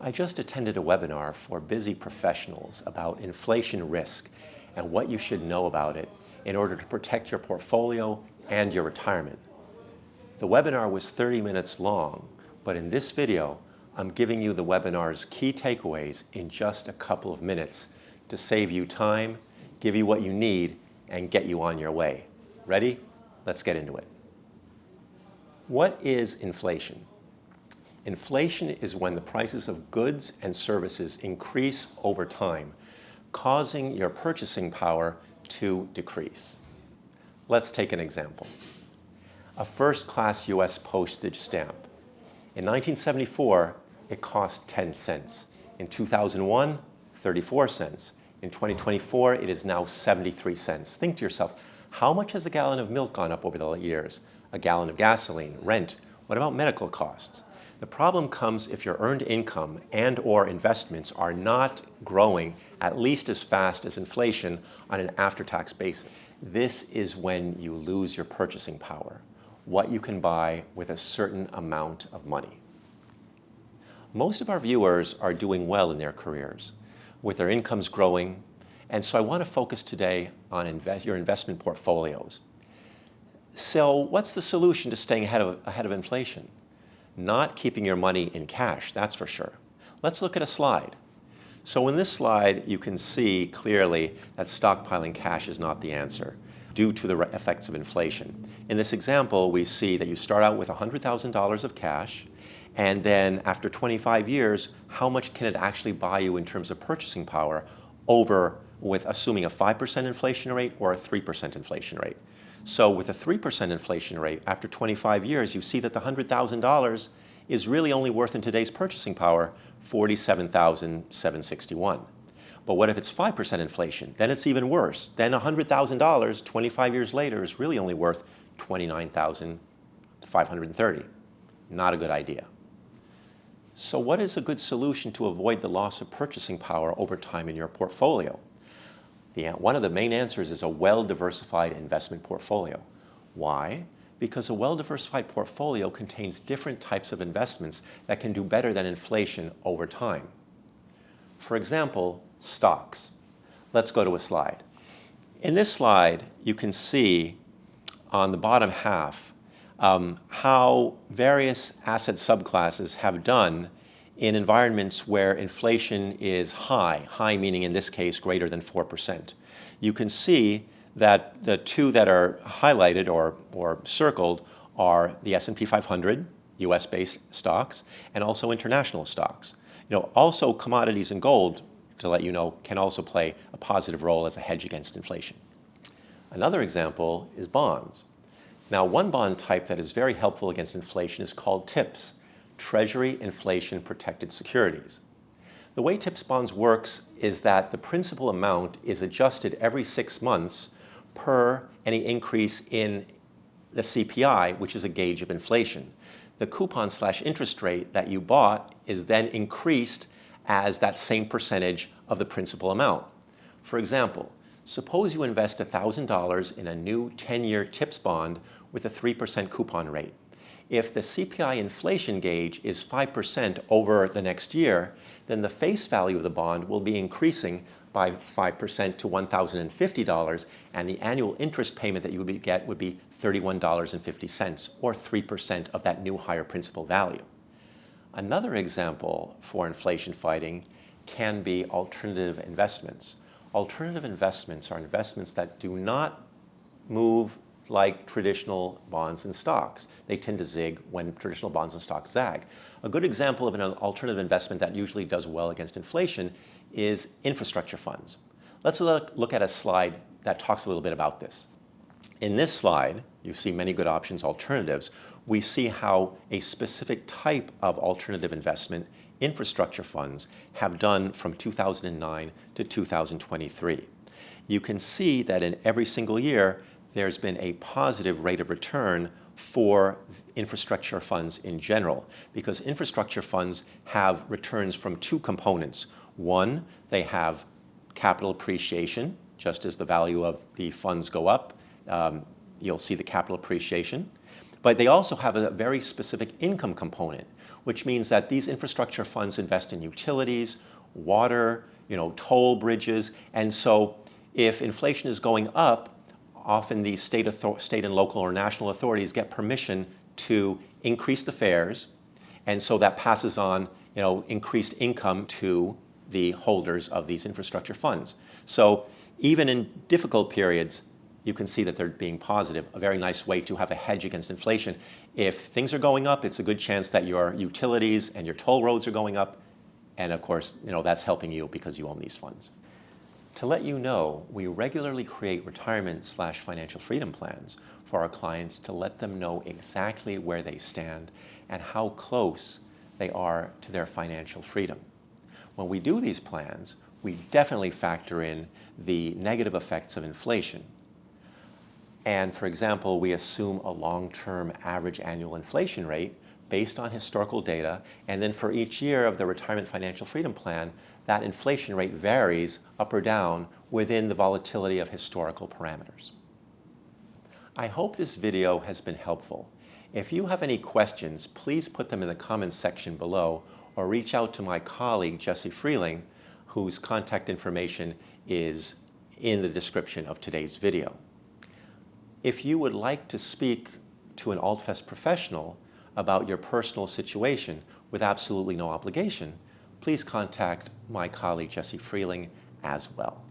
I just attended a webinar for busy professionals about inflation risk and what you should know about it in order to protect your portfolio and your retirement. The webinar was 30 minutes long, but in this video, I'm giving you the webinar's key takeaways in just a couple of minutes to save you time, give you what you need, and get you on your way. Ready? Let's get into it. What is inflation? Inflation is when the prices of goods and services increase over time, causing your purchasing power to decrease. Let's take an example. A first-class U.S. postage stamp. In 1974, it cost 10 cents. In 2001, 34 cents. In 2024, it is now 73 cents. Think to yourself, how much has a gallon of milk gone up over the years? A gallon of gasoline, rent. What about medical costs? The problem comes if your earned income and/or investments are not growing at least as fast as inflation on an after-tax basis. This is when you lose your purchasing power, what you can buy with a certain amount of money. Most of our viewers are doing well in their careers, with their incomes growing, and so I want to focus today on your investment portfolios. So what's the solution to staying ahead of inflation? Not keeping your money in cash, that's for sure. Let's look at a slide. So in this slide, you can see clearly that stockpiling cash is not the answer due to the effects of inflation. In this example, we see that you start out with $100,000 of cash, and then after 25 years, how much can it actually buy you in terms of purchasing power with assuming a 5% inflation rate or a 3% inflation rate? So with a 3% inflation rate, after 25 years, you see that the $100,000 is really only worth in today's purchasing power $47,761. But what if it's 5% inflation? Then it's even worse. Then $100,000 25 years later is really only worth $29,530. Not a good idea. So what is a good solution to avoid the loss of purchasing power over time in your portfolio? One of the main answers is a well-diversified investment portfolio. Why? Because a well-diversified portfolio contains different types of investments that can do better than inflation over time. For example, stocks. Let's go to a slide. In this slide, you can see on the bottom half how various asset subclasses have done in environments where inflation is high meaning in this case greater than 4%. You can see that the two that are highlighted or circled are the S&P 500, US-based stocks, and also international stocks. Also commodities and gold, to let you know, can also play a positive role as a hedge against inflation. Another example is bonds. Now, one bond type that is very helpful against inflation is called TIPS, Treasury Inflation Protected Securities. The way TIPS bonds works is that the principal amount is adjusted every 6 months per any increase in the CPI, which is a gauge of inflation. The coupon/interest rate that you bought is then increased as that same percentage of the principal amount. For example, suppose you invest $1,000 in a new 10-year TIPS bond with a 3% coupon rate. If the CPI inflation gauge is 5% over the next year, then the face value of the bond will be increasing by 5% to $1,050, and the annual interest payment that you would get would be $31.50, or 3% of that new higher principal value. Another example for inflation fighting can be alternative investments. Alternative investments are investments that do not move like traditional bonds and stocks. They tend to zig when traditional bonds and stocks zag. A good example of an alternative investment that usually does well against inflation is infrastructure funds. Let's look at a slide that talks a little bit about this. In this slide, you see many good options, alternatives. We see how a specific type of alternative investment, infrastructure funds, have done from 2009 to 2023. You can see that in every single year, there's been a positive rate of return for infrastructure funds in general, because infrastructure funds have returns from two components. One, they have capital appreciation. Just as the value of the funds go up, you'll see the capital appreciation. But they also have a very specific income component, which means that these infrastructure funds invest in utilities, water, toll bridges, and so if inflation is going up, often these state and local or national authorities get permission to increase the fares, and so that passes on increased income to the holders of these infrastructure funds. So even in difficult periods, you can see that they're being positive, a very nice way to have a hedge against inflation. If things are going up, it's a good chance that your utilities and your toll roads are going up, and of course, that's helping you because you own these funds. To let you know, we regularly create retirement/financial freedom plans for our clients to let them know exactly where they stand and how close they are to their financial freedom. When we do these plans, we definitely factor in the negative effects of inflation. And for example, we assume a long-term average annual inflation rate based on historical data, and then for each year of the Retirement Financial Freedom Plan, that inflation rate varies up or down within the volatility of historical parameters. I hope this video has been helpful. If you have any questions, please put them in the comments section below or reach out to my colleague, Jesse Freeling, whose contact information is in the description of today's video. If you would like to speak to an Altfest professional about your personal situation with absolutely no obligation, please contact my colleague Jesse Freeling as well.